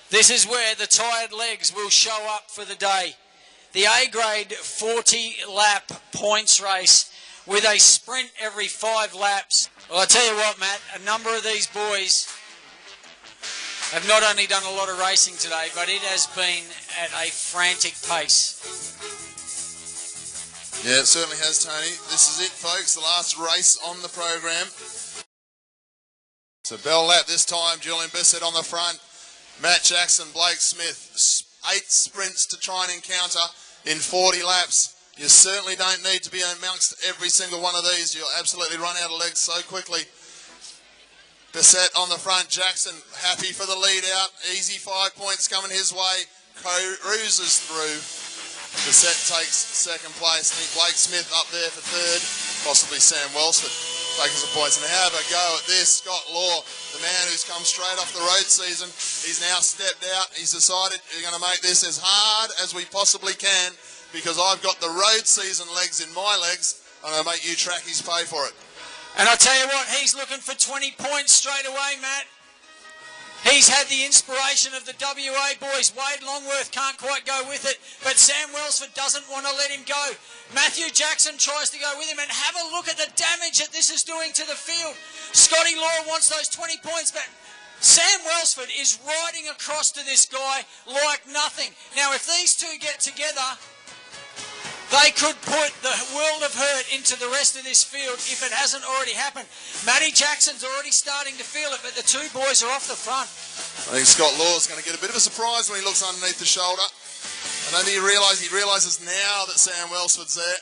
This is where the tired legs will show up for the day. The A-grade 40-lap points race with a sprint every 5 laps. Well, I tell you what, Matt, a number of these boys have not only done a lot of racing today, but it has been at a frantic pace. Yeah, it certainly has, Tony. This is it, folks, the last race on the program. So bell lap this time, Julian Bissett on the front. Matt Jackson, Blake Smith, 8 sprints to try and encounter in 40 laps. You certainly don't need to be amongst every single one of these. You'll absolutely run out of legs so quickly. Bissett on the front, Jackson happy for the lead out. Easy 5 points coming his way. Cruises through. Bissett takes second place. I think Blake Smith up there for third. Possibly Sam Welsford taking some points. And have a go at this. Scott Law, the man who's come straight off the road season. He's now stepped out. He's decided we're going to make this as hard as we possibly can because I've got the road season legs in my legs. I'm going to make you trackies pay for it. And I tell you what, he's looking for 20 points straight away, Matt. He's had the inspiration of the WA boys. Wade Longworth can't quite go with it, but Sam Welsford doesn't want to let him go. Matthew Jackson tries to go with him, and have a look at the damage that this is doing to the field. Scotty Law wants those 20 points, but Sam Welsford is riding across to this guy like nothing. Now, if these two get together, they could put the world of hurt into the rest of this field if it hasn't already happened. Matty Jackson's already starting to feel it, but the two boys are off the front. I think Scott Law's going to get a bit of a surprise when he looks underneath the shoulder. I don't think he realises now that Sam Welsford's there.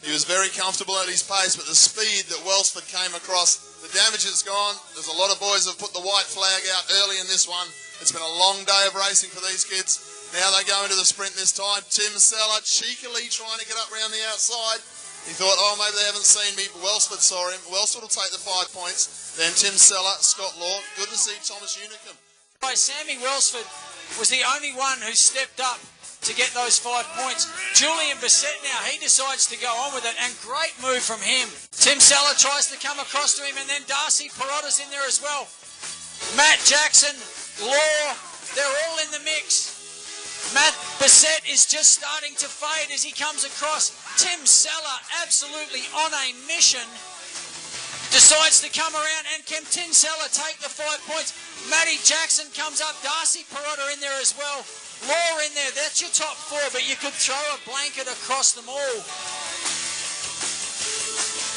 He was very comfortable at his pace, but the speed that Welsford came across, the damage is gone. There's a lot of boys who have put the white flag out early in this one. It's been a long day of racing for these kids. Now they go into the sprint this time. Tim Sellar cheekily trying to get up around the outside. He thought, oh, maybe they haven't seen me, but Welsford saw him. Welsford will take the 5 points. Then Tim Sellar, Scott Law. Good to see Thomas Unicomb. Sammy Welsford was the only one who stepped up to get those 5 points. Julian Bissett now, he decides to go on with it, and great move from him. Tim Sellar tries to come across to him, and then Darcy Pirotta's in there as well. Matt Jackson, Law, they're all in the mix. Matt Bissett is just starting to fade as he comes across. Tim Sellar, absolutely on a mission, decides to come around, and can Tim Sellar take the 5 points? Matty Jackson comes up, Darcy Pirotta in there as well. Law in there, that's your top 4, but you could throw a blanket across them all.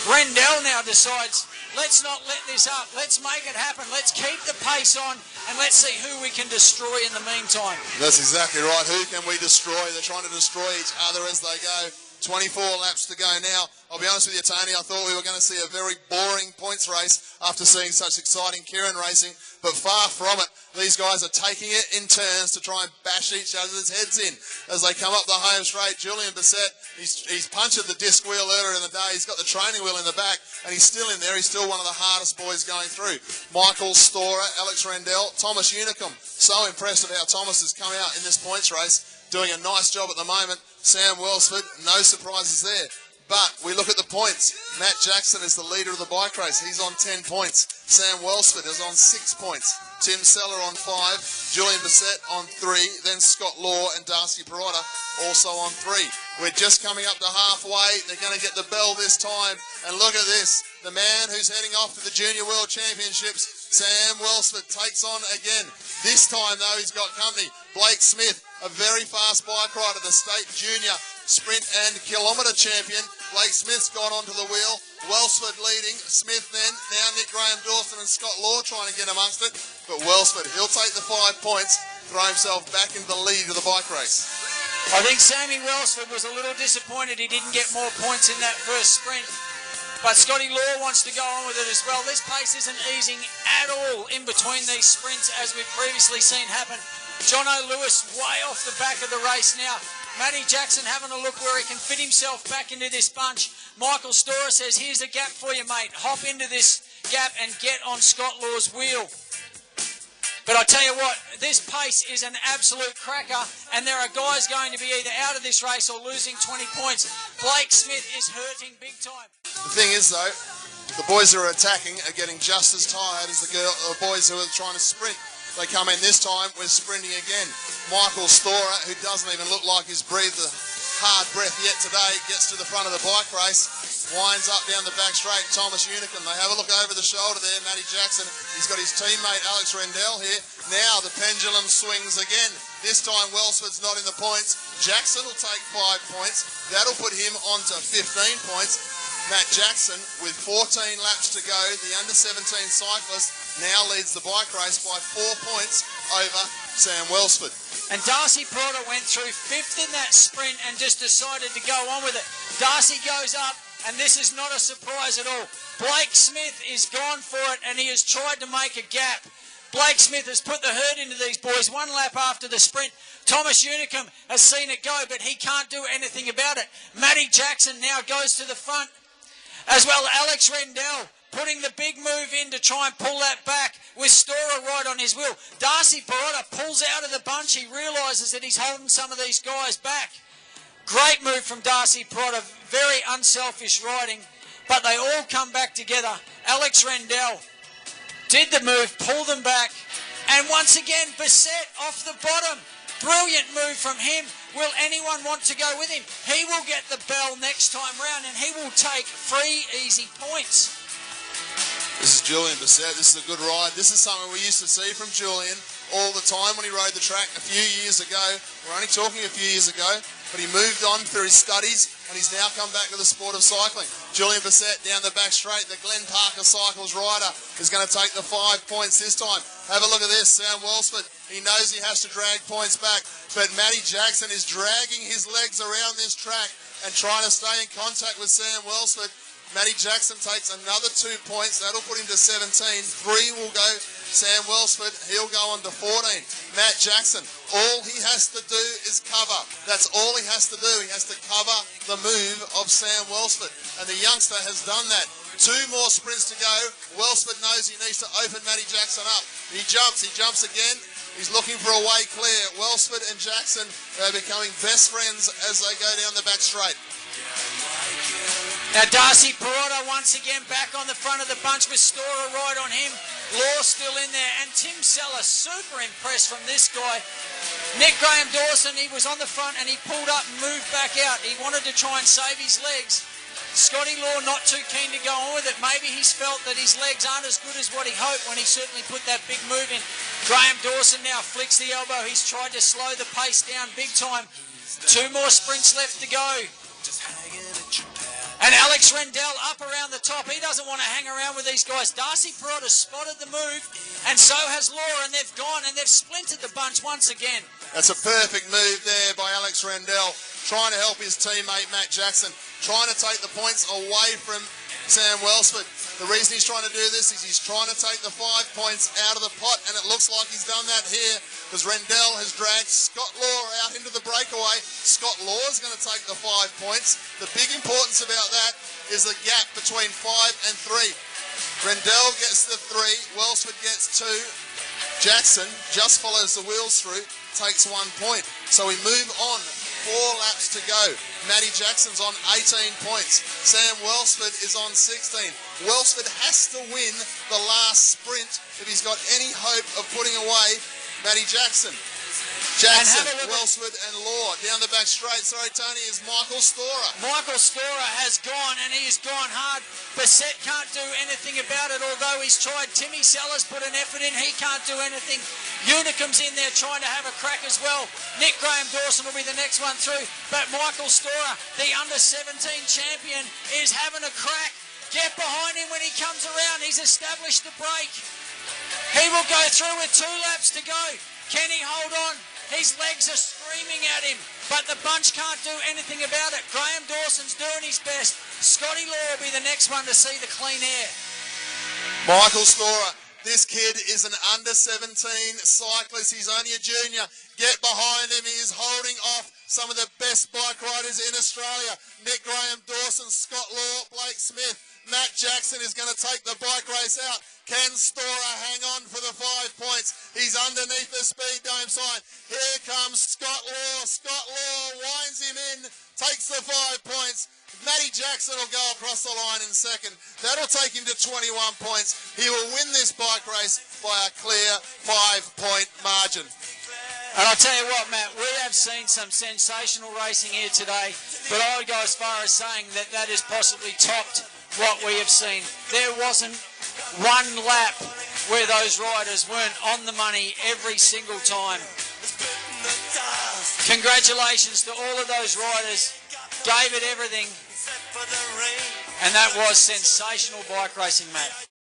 Rendell now decides, let's not let this up. Let's make it happen. Let's keep the pace on, and let's see who we can destroy in the meantime. That's exactly right. Who can we destroy? They're trying to destroy each other as they go. 24 laps to go now. I'll be honest with you, Tony, I thought we were going to see a very boring points race after seeing such exciting Qhairant racing, but far from it. These guys are taking it in turns to try and bash each other's heads in as they come up the home straight. Julian Bissett, he's punctured the disc wheel earlier in the day. He's got the training wheel in the back, and he's still in there. He's still one of the hardest boys going through. Michael Storer, Alex Rendell, Thomas Unicomb. So impressive how Thomas has come out in this points race, doing a nice job at the moment. Sam Welsford, no surprises there. But we look at the points. Matt Jackson is the leader of the bike race. He's on 10 points. Sam Welsford is on 6 points. Tim Sellar on 5. Julian Bissett on 3. Then Scott Law and Darcy Pirotta also on 3. We're just coming up to halfway. They're going to get the bell this time. And look at this. The man who's heading off to the Junior World Championships, Sam Welsford, takes on again. This time, though, he's got company. Blake Smith, a very fast bike rider, the state junior sprint and kilometre champion. Blake Smith's gone onto the wheel. Welsford leading. Smith then. Now Nick Graham-Dawson and Scott Law trying to get amongst it. But Welsford, he'll take the 5 points, throw himself back into the lead of the bike race. I think Sammy Welsford was a little disappointed he didn't get more points in that first sprint. But Scotty Law wants to go on with it as well. This pace isn't easing at all in between these sprints, as we've previously seen happen. Jono Lewis way off the back of the race now. Matty Jackson having a look where he can fit himself back into this bunch. Michael Storer says, here's a gap for you, mate. Hop into this gap and get on Scott Law's wheel. But I tell you what, this pace is an absolute cracker, and there are guys going to be either out of this race or losing 20 points. Blake Smith is hurting big time. The thing is, though, the boys who are attacking are getting just as tired as the boys who are trying to sprint. They come in this time with sprinting again. Michael Storer, who doesn't even look like he's breathed a hard breath yet today, gets to the front of the bike race, winds up down the back straight. Thomas Unicomb, they have a look over the shoulder there. Matty Jackson, he's got his teammate Alex Rendell here. Now the pendulum swings again. This time Welsford's not in the points. Jackson will take 5 points. That'll put him on to 15 points. Matt Jackson, with 14 laps to go, the under-17 cyclist now leads the bike race by 4 points over Sam Welsford. And Darcy Pirotta went through 5th in that sprint and just decided to go on with it. Darcy goes up, and this is not a surprise at all. Blake Smith is gone for it, and he has tried to make a gap. Blake Smith has put the herd into these boys 1 lap after the sprint. Thomas Unicomb has seen it go, but he can't do anything about it. Matty Jackson now goes to the front. As well, Alex Rendell putting the big move in to try and pull that back with Storer right on his wheel. Darcy Pirotta pulls out of the bunch. He realises that he's holding some of these guys back. Great move from Darcy Pirotta. Very unselfish riding. But they all come back together. Alex Rendell did the move, pulled them back. And once again, Bissett off the bottom. Brilliant move from him. Will anyone want to go with him? He will get the bell next time round, and he will take 3 easy points. This is Julian Bissett. This is a good ride. This is something we used to see from Julian all the time when he rode the track a few years ago. We're only talking a few years ago, but he moved on through his studies, and he's now come back to the sport of cycling. Julian Bissett down the back straight. The Glenn Parker Cycles rider is going to take the 5 points this time. Have a look at this, Sam Welsford. He knows he has to drag points back, but Matty Jackson is dragging his legs around this track and trying to stay in contact with Sam Welsford. Matty Jackson takes another 2 points. That'll put him to 17. 3 will go Sam Welsford. He'll go on to 14. Matt Jackson, all he has to do is cover. That's all he has to do. He has to cover the move of Sam Welsford. And the youngster has done that. 2 more sprints to go. Welsford knows he needs to open Matty Jackson up. He jumps again. He's looking for a way clear. Welsford and Jackson are becoming best friends as they go down the back straight. Now Darcy Pirotta once again back on the front of the bunch with Storer right on him. Law still in there, and Tim Sellar super impressed from this guy. Nick Graham-Dawson, he was on the front and he pulled up and moved back out. He wanted to try and save his legs. Scotty Law not too keen to go on with it. Maybe he's felt that his legs aren't as good as what he hoped when he certainly put that big move in. Graham-Dawson now flicks the elbow. He's tried to slow the pace down big time. 2 more sprints left to go. And Alex Rendell up around the top. He doesn't want to hang around with these guys. Darcy Pirotta spotted the move, and so has Law, and they've gone and they've splintered the bunch once again. That's a perfect move there by Alex Rendell, trying to help his teammate Matt Jackson, trying to take the points away from Sam Welsford. The reason he's trying to do this is he's trying to take the 5 points out of the pot, and it looks like he's done that here because Rendell has dragged Scott Law out into the breakaway. Scott Law is going to take the 5 points. The big importance about that is the gap between 5 and 3. Rendell gets the 3, Welsford gets 2. Jackson just follows the wheels through, takes 1 point. So we move on. 4 laps to go. Matty Jackson's on 18 points. Sam Welsford is on 16. Welsford has to win the last sprint if he's got any hope of putting away Matty Jackson. Jackson, Welsford and Law down the back straight. Sorry, Tony, is Michael Storer. Michael Storer has gone, and he has gone hard. Bissett can't do anything about it, although he's tried. Timmy Sellar's put an effort in. He can't do anything. Unicomb's in there trying to have a crack as well. Nick Graham-Dawson will be the next one through. But Michael Storer, the under-17 champion, is having a crack. Get behind him when he comes around. He's established the break. He will go through with 2 laps to go. Can he hold on? His legs are screaming at him, but the bunch can't do anything about it. Graham-Dawson's doing his best. Scotty Law will be the next one to see the clean air. Michael Storer, this kid is an under-17 cyclist. He's only a junior. Get behind him. He is holding off some of the best bike riders in Australia. Nick Graham-Dawson, Scott Law, Blake Smith. Matt Jackson is going to take the bike race out. Can Storer hang on for the 5 points? He's underneath the speed dome sign. Here comes Scott Law. Scott Law winds him in, takes the 5 points. Matty Jackson will go across the line in second. That'll take him to 21 points. He will win this bike race by a clear 5-point margin. And I'll tell you what, Matt, we have seen some sensational racing here today, but I would go as far as saying that that has possibly topped what we have seen. There wasn't one lap where those riders weren't on the money every single time. Congratulations to all of those riders, gave it everything, and that was sensational bike racing, Matt.